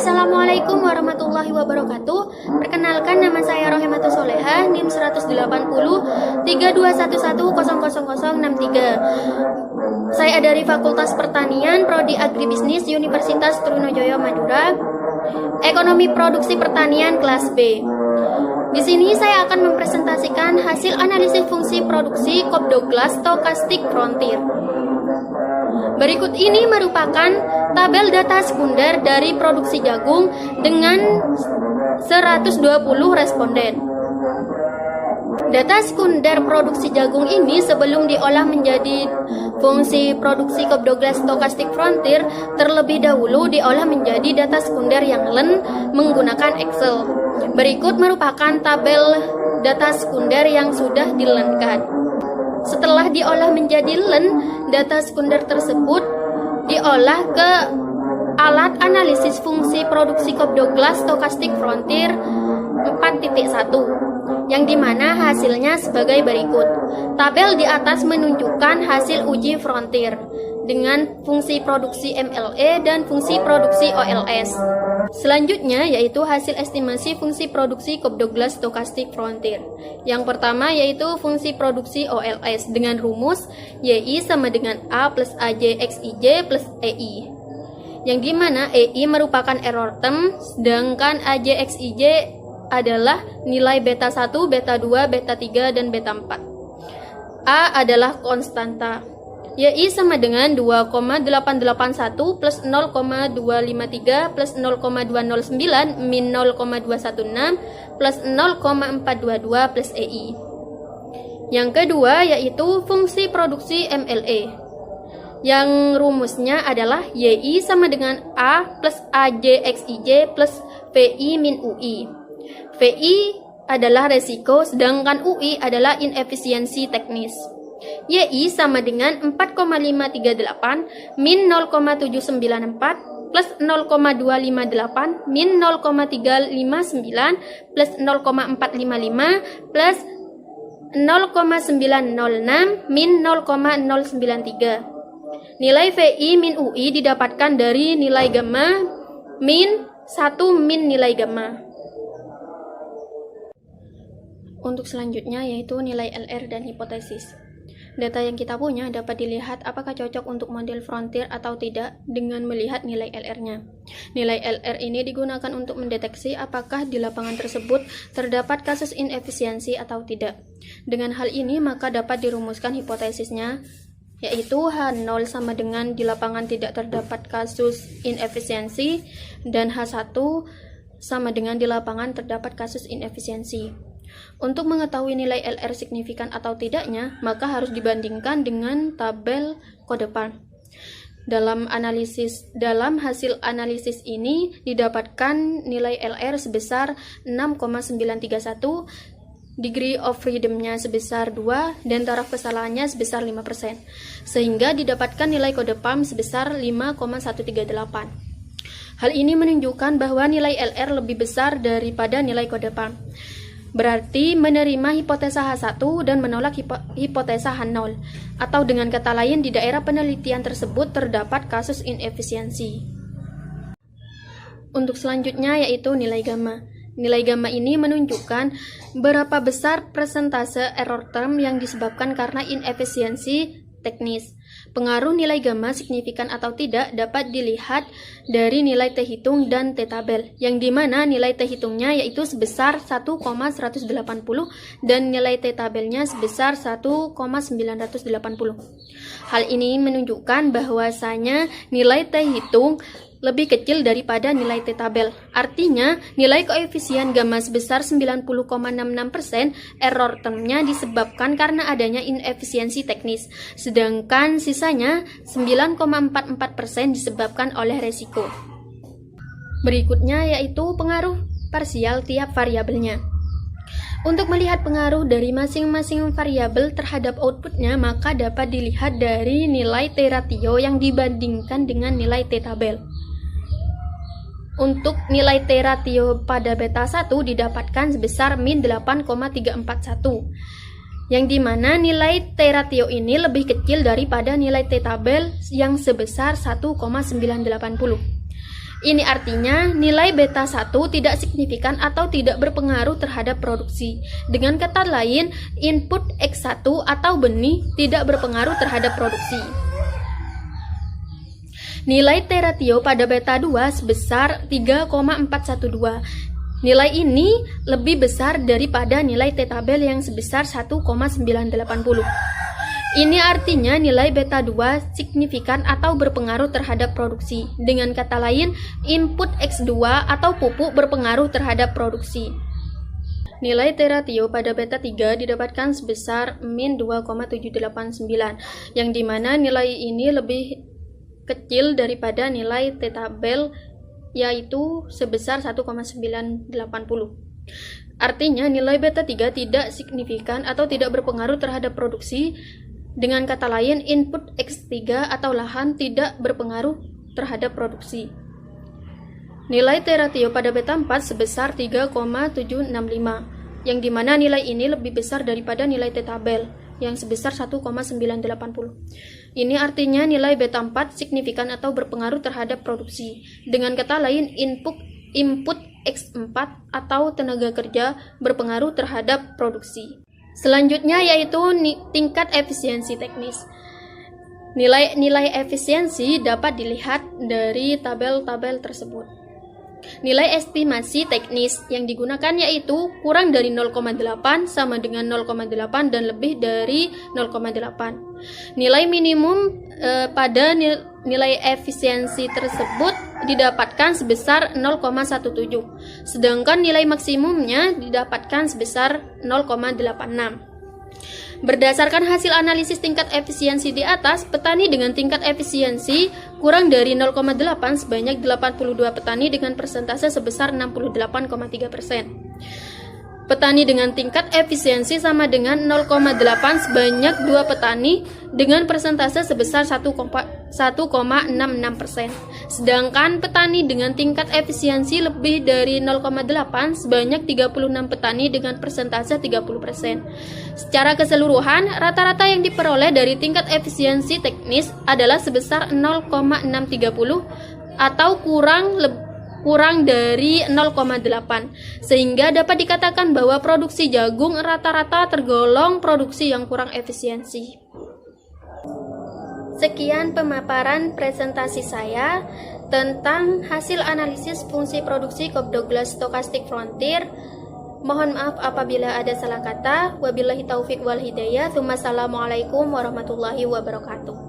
Assalamualaikum warahmatullahi wabarakatuh. Perkenalkan, nama saya Rohimatus Solehah, NIM 180 3211000063. Saya dari Fakultas Pertanian, Prodi Agribisnis, Universitas Trunojoyo Madura. Ekonomi Produksi Pertanian kelas B. Di sini saya akan mempresentasikan hasil analisis fungsi produksi Cobb-Douglas Stochastic Frontier. Berikut ini merupakan tabel data sekunder dari produksi jagung dengan 120 responden. Data sekunder produksi jagung ini sebelum diolah menjadi fungsi produksi Cobb-Douglas Stochastic Frontier terlebih dahulu diolah menjadi data sekunder yang LEN menggunakan Excel. Berikut merupakan tabel data sekunder yang sudah dilenkan. Setelah diolah menjadi LEN, data sekunder tersebut diolah ke alat analisis fungsi produksi Cobb-Douglas Stochastic Frontier 4.1, yang dimana hasilnya sebagai berikut. Tabel di atas menunjukkan hasil uji Frontier dengan fungsi produksi MLE dan fungsi produksi OLS. Selanjutnya yaitu hasil estimasi fungsi produksi Cobb-Douglas Stochastic Frontier. Yang pertama yaitu fungsi produksi OLS dengan rumus YI sama dengan A plus AJ XIJ plus EI. Yang dimana EI merupakan error term, sedangkan AJ XIJ adalah nilai beta 1, beta 2, beta 3, dan beta 4. A adalah konstanta. YI sama dengan 2,881 plus 0,253 plus 0,209 min 0,216 plus 0,422 plus EI. Yang kedua yaitu fungsi produksi MLE, yang rumusnya adalah YI sama dengan A plus AJ XIJ plus VI min UI. VI adalah resiko, sedangkan UI adalah inefisiensi teknis. YI sama dengan 4,538 min 0,794 plus 0,258 min 0,359 plus 0,455 plus 0,906 min 0,093. Nilai VI min UI didapatkan dari nilai gamma min 1 min nilai gamma. Untuk selanjutnya yaitu nilai LR dan hipotesis. Data yang kita punya dapat dilihat apakah cocok untuk model Frontier atau tidak dengan melihat nilai LR-nya. Nilai LR ini digunakan untuk mendeteksi apakah di lapangan tersebut terdapat kasus inefisiensi atau tidak. Dengan hal ini maka dapat dirumuskan hipotesisnya, yaitu H0 sama dengan di lapangan tidak terdapat kasus inefisiensi dan H1 sama dengan di lapangan terdapat kasus inefisiensi. Untuk mengetahui nilai LR signifikan atau tidaknya, maka harus dibandingkan dengan tabel Codepan. Dalam hasil analisis ini didapatkan nilai LR sebesar 6,931, degree of freedom-nya sebesar 2, dan taraf kesalahannya sebesar 5%, sehingga didapatkan nilai Codepan sebesar 5,138. Hal ini menunjukkan bahwa nilai LR lebih besar daripada nilai Codepan. Berarti menerima hipotesa H1 dan menolak hipotesa H0, atau dengan kata lain di daerah penelitian tersebut terdapat kasus inefisiensi. Untuk selanjutnya yaitu nilai gamma. Nilai gamma ini menunjukkan berapa besar persentase error term yang disebabkan karena inefisiensi teknis. Pengaruh nilai gamma signifikan atau tidak dapat dilihat dari nilai T hitung dan T tabel, yang dimana nilai T hitungnya yaitu sebesar 1,180 dan nilai T tabelnya sebesar 1,980. Hal ini menunjukkan bahwasanya nilai T hitung lebih kecil daripada nilai T tabel. Artinya, nilai koefisien gamma sebesar 90,66%, error termnya disebabkan karena adanya inefisiensi teknis, sedangkan sisanya 9,44% disebabkan oleh resiko. Berikutnya yaitu pengaruh parsial tiap variabelnya. Untuk melihat pengaruh dari masing-masing variabel terhadap outputnya, maka dapat dilihat dari nilai T ratio yang dibandingkan dengan nilai T tabel. Untuk nilai T ratio pada beta 1 didapatkan sebesar min 8,341, yang dimana nilai T ratio ini lebih kecil daripada nilai T tabel yang sebesar 1,980. Ini artinya nilai beta 1 tidak signifikan atau tidak berpengaruh terhadap produksi. Dengan kata lain, input X1 atau benih tidak berpengaruh terhadap produksi. Nilai T ratio pada beta 2 sebesar 3,412. Nilai ini lebih besar daripada nilai T tabel yang sebesar 1,980. Ini artinya nilai beta 2 signifikan atau berpengaruh terhadap produksi. Dengan kata lain, input X2 atau pupuk berpengaruh terhadap produksi. Nilai T ratio pada beta 3 didapatkan sebesar min 2,789, yang dimana nilai ini lebih kecil daripada nilai T tabel yaitu sebesar 1,980. Artinya nilai beta 3 tidak signifikan atau tidak berpengaruh terhadap produksi. Dengan kata lain, input X3 atau lahan tidak berpengaruh terhadap produksi. Nilai T ratio pada beta 4 sebesar 3,765, yang dimana nilai ini lebih besar daripada nilai T tabel yang sebesar 1,980. Ini artinya nilai beta 4 signifikan atau berpengaruh terhadap produksi. Dengan kata lain, input X4 atau tenaga kerja berpengaruh terhadap produksi. Selanjutnya yaitu tingkat efisiensi teknis. Nilai efisiensi dapat dilihat dari tabel-tabel tersebut. Nilai estimasi teknis yang digunakan yaitu kurang dari 0,8 sama dengan 0,8 dan lebih dari 0,8. Nilai minimum pada nilai efisiensi tersebut didapatkan sebesar 0,17, sedangkan nilai maksimumnya didapatkan sebesar 0,86. Berdasarkan hasil analisis tingkat efisiensi di atas, petani dengan tingkat efisiensi kurang dari 0,8 sebanyak 82 petani dengan persentase sebesar 68,3%. Petani dengan tingkat efisiensi sama dengan 0,8 sebanyak 2 petani dengan persentase sebesar 1,66%. Sedangkan petani dengan tingkat efisiensi lebih dari 0,8 sebanyak 36 petani dengan persentase 30%. Secara keseluruhan, rata-rata yang diperoleh dari tingkat efisiensi teknis adalah sebesar 0,630 atau kurang dari 0,8, sehingga dapat dikatakan bahwa produksi jagung rata-rata tergolong produksi yang kurang efisiensi. Sekian pemaparan presentasi saya tentang hasil analisis fungsi produksi Cobb Douglas Stochastic Frontier. Mohon maaf apabila ada salah kata. Wabillahi taufik wal hidayah. Assalamualaikum warahmatullahi wabarakatuh.